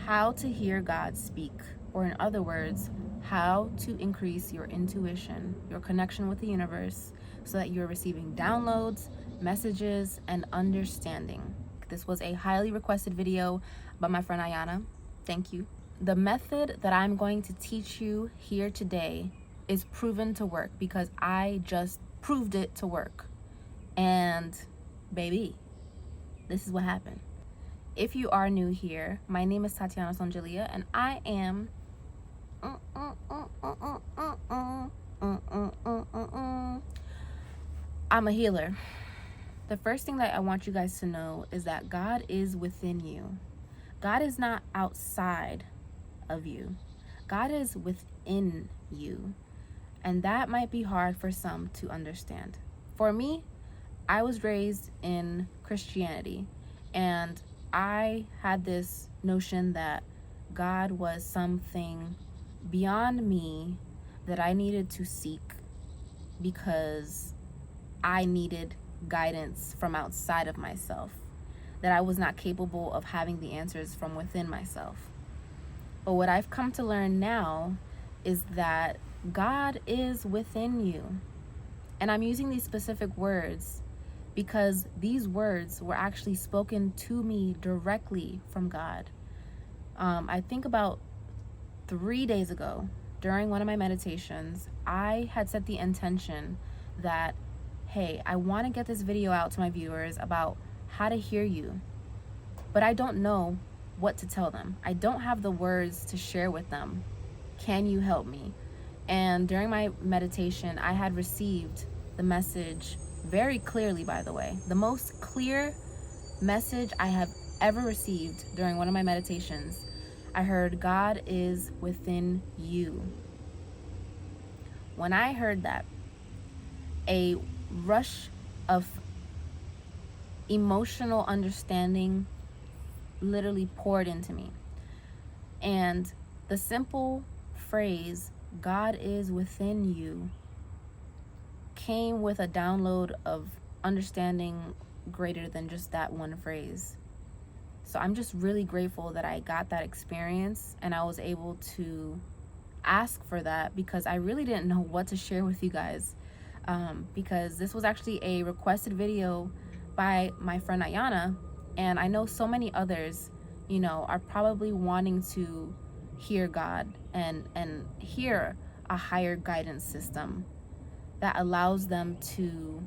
how to hear God speak, or in other words, how to increase your intuition, your connection with the universe, so that you're receiving downloads, messages, and understanding. This was a highly requested video by my friend Ayana. Thank you. The method that I'm going to teach you here today is proven to work because I just proved it to work. And baby, this is what happened. If you are new here, my name is Tatiana Songelia, and I am I'm a healer. The first thing that I want you guys to know is that God is within you. God is not outside of you. God is within you. And that might be hard for some to understand. For me, I was raised in Christianity, and I had this notion that God was something beyond me that I needed to seek because I needed guidance from outside of myself, that I was not capable of having the answers from within myself. But what I've come to learn now is that God is within you. And I'm using these specific words because these words were actually spoken to me directly from God. I think about 3 days ago, during one of my meditations, I had set the intention that, hey, I want to get this video out to my viewers about how to hear you, but I don't know what to tell them. I don't have the words to share with them. Can you help me? And during my meditation, I had received the message very clearly, by the way. The most clear message I have ever received during one of my meditations. I heard, God is within you. When I heard that, a rush of emotional understanding literally poured into me. And the simple phrase, God is within you, came with a download of understanding greater than just that one phrase. So I'm just really grateful that I got that experience and I was able to ask for that because I really didn't know what to share with you guys. Because this was actually a requested video by my friend Ayana, and I know so many others, are probably wanting to hear God and hear a higher guidance system that allows them to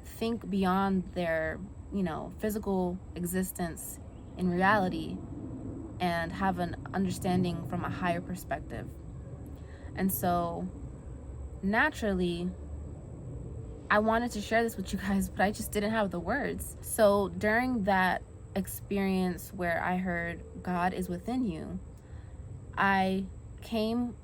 think beyond their, physical existence in reality and have an understanding from a higher perspective. And so naturally, I wanted to share this with you guys, but I just didn't have the words. So during that experience where I heard God is within you, I came,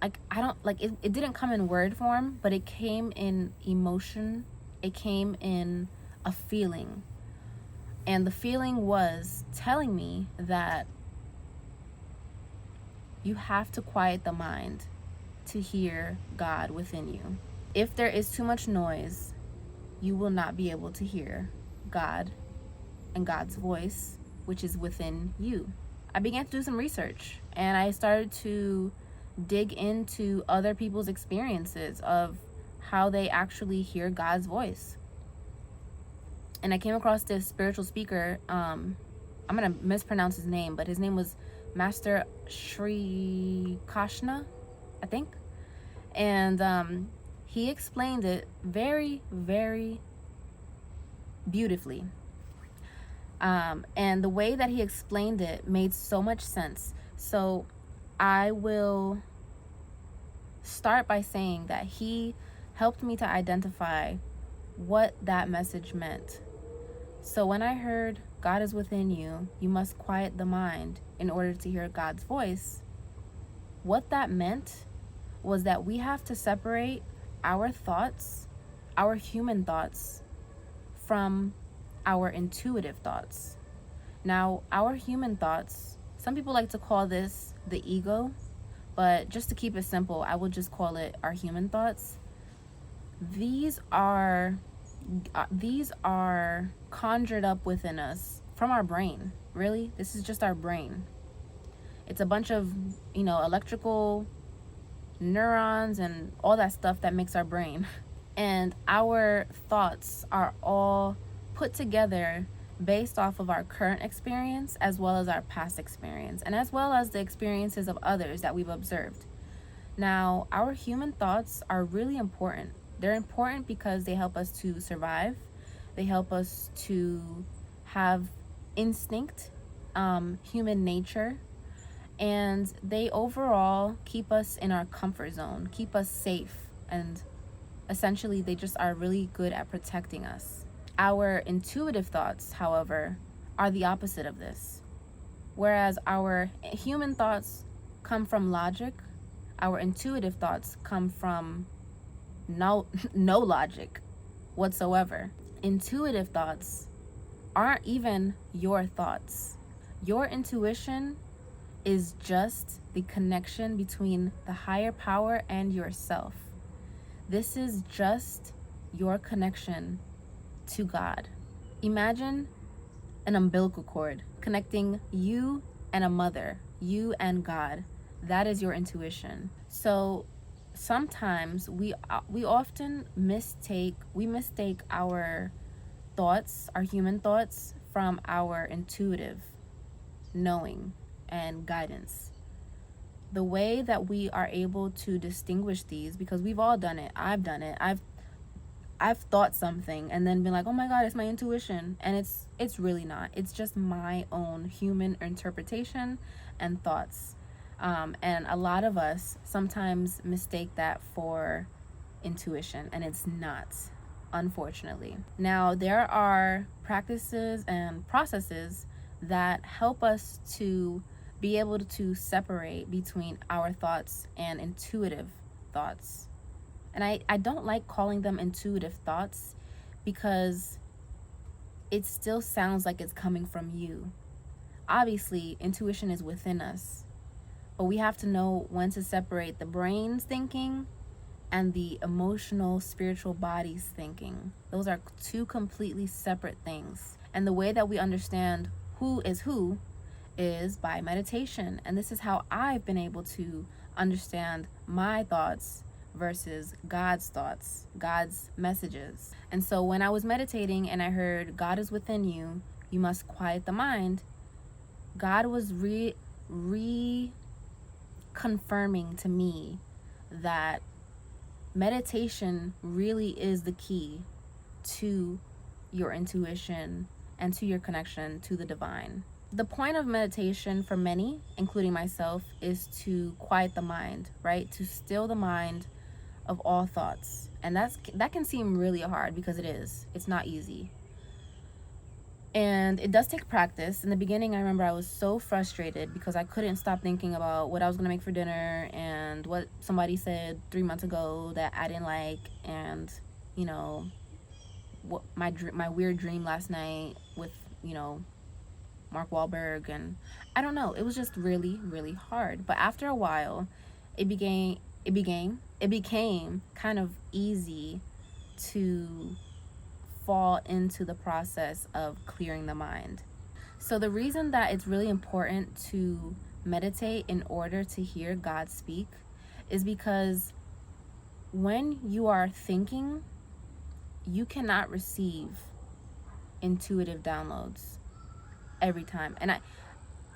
it didn't come in word form, but it came in emotion. It came in a feeling. And the feeling was telling me that you have to quiet the mind to hear God within you. If there is too much noise, you will not be able to hear God and God's voice, which is within you. I began to do some research and I started to dig into other people's experiences of how they actually hear God's voice. And I came across this spiritual speaker. I'm going to mispronounce his name, but his name was Master Sri Krishna, I think. And he explained it very, very beautifully. And the way that he explained it made so much sense. So I will start by saying that he helped me to identify what that message meant. So when I heard God is within you, you must quiet the mind in order to hear God's voice, what that meant was that we have to separate our thoughts, our human thoughts, from our intuitive thoughts. Now, our human thoughts, some people like to call this the ego, but just to keep it simple, I will just call it our human thoughts. These are conjured up within us from our brain. Really, this is just our brain. It's a bunch of, electrical neurons and all that stuff that makes our brain. And our thoughts are all put together based off of our current experience as well as our past experience and as well as the experiences of others that we've observed. Now, our human thoughts are really important. They're important because they help us to survive. They help us to have instinct, human nature, and they overall keep us in our comfort zone, keep us safe, and essentially they just are really good at protecting us. Our intuitive thoughts, however, are the opposite of this. Whereas our human thoughts come from logic, our intuitive thoughts come from no logic whatsoever. Intuitive thoughts aren't even your thoughts. Your intuition is just the connection between the higher power and yourself. This is just your connection to God. Imagine an umbilical cord connecting you and a mother, you and God. That is your intuition. So sometimes we often mistake our thoughts, our human thoughts, from our intuitive knowing and guidance. The way that we are able to distinguish these, because we've all done it, I've done it, I've thought something and then been like, oh my God, it's my intuition, and it's really not. It's just my own human interpretation and thoughts. And a lot of us sometimes mistake that for intuition, and it's not, unfortunately. Now, there are practices and processes that help us to be able to separate between our thoughts and intuitive thoughts. And I don't like calling them intuitive thoughts because it still sounds like it's coming from you. Obviously, intuition is within us, but we have to know when to separate the brain's thinking and the emotional, spiritual body's thinking. Those are two completely separate things. And the way that we understand who is by meditation. And this is how I've been able to understand my thoughts versus God's thoughts, God's messages. And so when I was meditating and I heard God is within you, you must quiet the mind, God was reconfirming to me that meditation really is the key to your intuition and to your connection to the divine. The point of meditation for many, including myself, is to quiet the mind, right? To still the mind of all thoughts. And that can seem really hard because it is. It's not easy. And it does take practice. In the beginning, I remember I was so frustrated because I couldn't stop thinking about what I was going to make for dinner and what somebody said 3 months ago that I didn't like, and, what my weird dream last night with, Mark Wahlberg, and I don't know. It was just really, really hard. But after a while, it became kind of easy to fall into the process of clearing the mind. So the reason that it's really important to meditate in order to hear God speak is because when you are thinking, you cannot receive intuitive downloads every time. And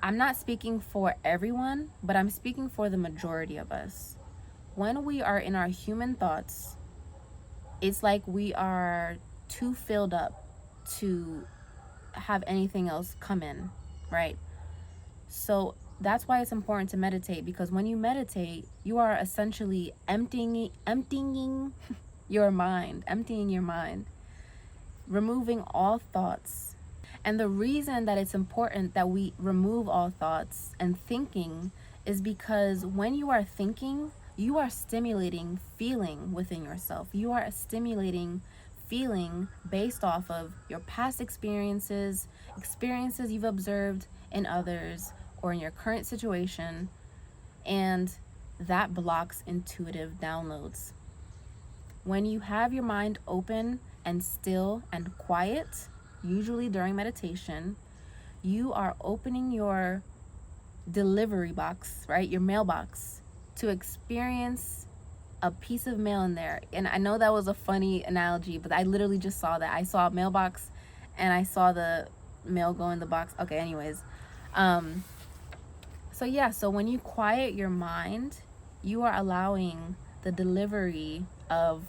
I'm not speaking for everyone, but I'm speaking for the majority of us. When we are in our human thoughts, it's like we are too filled up to have anything else come in, right? So that's why it's important to meditate, because when you meditate, you are essentially emptying your mind, removing all thoughts. And the reason that it's important that we remove all thoughts and thinking is because when you are thinking, you are stimulating feeling within yourself. You are stimulating feeling based off of your past experiences you've observed in others or in your current situation, and that blocks intuitive downloads. When you have your mind open and still and quiet, usually during meditation, you are opening your delivery box, right? Your mailbox, to experience a piece of mail in there. And I know that was a funny analogy, but I literally just saw that. I saw a mailbox and I saw the mail go in the box. Okay, anyways. So yeah, so when you quiet your mind, you are allowing the delivery of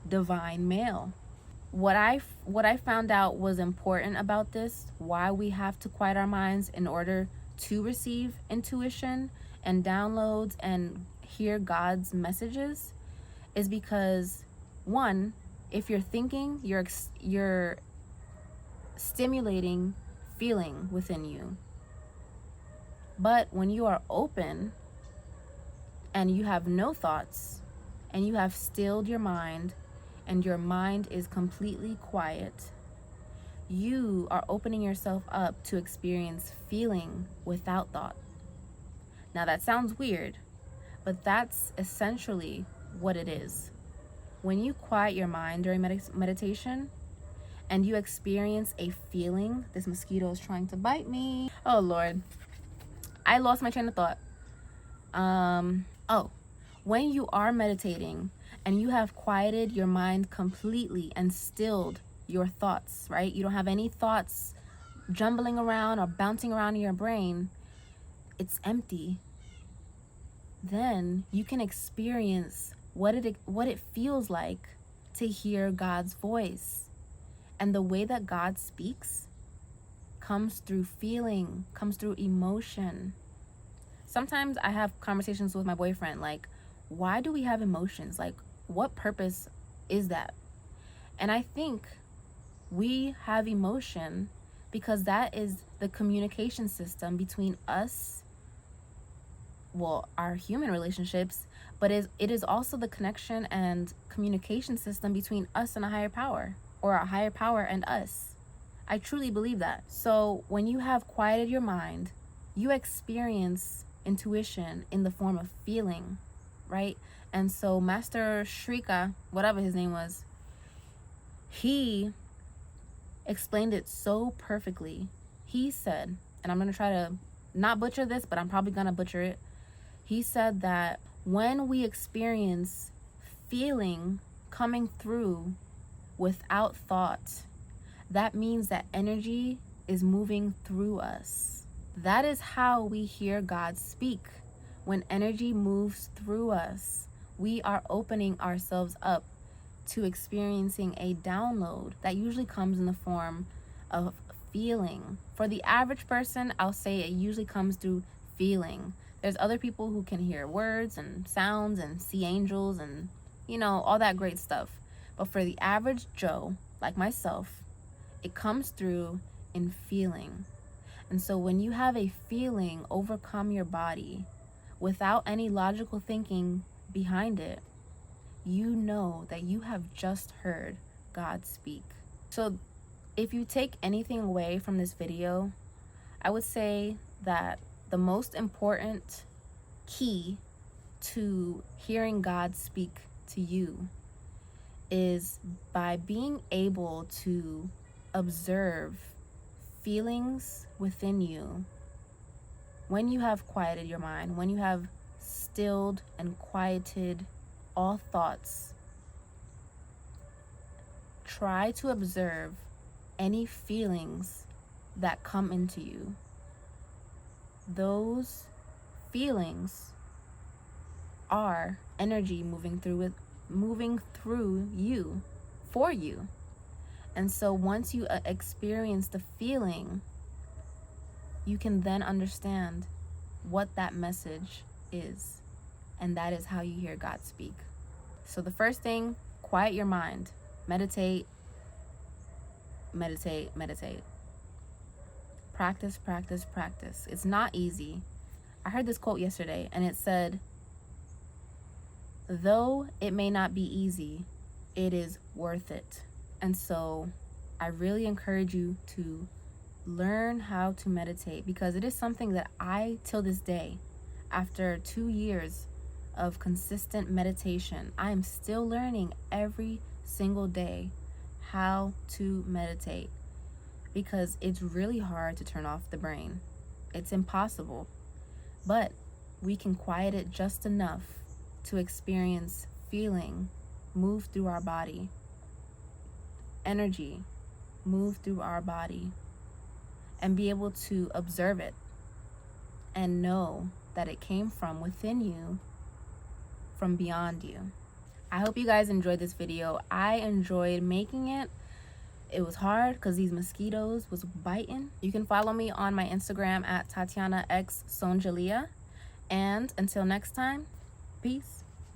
divine mail. What I found out was important about this, why we have to quiet our minds in order to receive intuition and downloads and hear God's messages, is because, one, if you're thinking, you're stimulating feeling within you. But when you are open and you have no thoughts and you have stilled your mind and your mind is completely quiet, you are opening yourself up to experience feeling without thought. Now that sounds weird, but that's essentially what it is. When you quiet your mind during meditation and you experience a feeling, this mosquito is trying to bite me. Oh Lord, I lost my train of thought. When you are meditating and you have quieted your mind completely and stilled your thoughts, right? You don't have any thoughts jumbling around or bouncing around in your brain. It's empty. Then you can experience what it feels like to hear God's voice. And the way that God speaks comes through feeling, comes through emotion. Sometimes I have conversations with my boyfriend like, why do we have emotions? Like, what purpose is that? And I think we have emotion because that is the communication system between us, well, our human relationships, but it is also the connection and communication system between us and a higher power, or a higher power and us. I truly believe that. So when you have quieted your mind, you experience intuition in the form of feeling, right? And so Master Shrika, whatever his name was, he explained it so perfectly. He said, and I'm going to try to not butcher this, but I'm probably going to butcher it. He said that when we experience feeling coming through without thought, that means that energy is moving through us. That is how we hear God speak. When energy moves through us, we are opening ourselves up to experiencing a download that usually comes in the form of feeling. For the average person, I'll say it usually comes through feeling. There's other people who can hear words and sounds and see angels and, all that great stuff. But for the average Joe, like myself, it comes through in feeling. And so when you have a feeling overcome your body without any logical thinking behind it, you know that you have just heard God speak. So if you take anything away from this video, I would say that the most important key to hearing God speak to you is by being able to observe feelings within you when you have quieted your mind, when you have stilled and quieted all thoughts. Try to observe any feelings that come into you. Those feelings are energy moving through you, for you. And so once you experience the feeling, you can then understand what that message is. And that is how you hear God speak. So the first thing, quiet your mind. Meditate, meditate, meditate. Practice, practice, practice. It's not easy. I heard this quote yesterday, and it said, though it may not be easy, it is worth it. And so I really encourage you to learn how to meditate, because it is something that I, till this day, after 2 years of consistent meditation, I am still learning every single day how to meditate, because it's really hard to turn off the brain. It's impossible. but we can quiet it just enough to experience feeling move through our body, energy move through our body, and be able to observe it and know that it came from within you, from beyond you. I hope you guys enjoyed this video. I enjoyed making it. It was hard because these mosquitoes was biting. You can follow me on my Instagram at Tatiana X Sonjalia. And until next time, peace.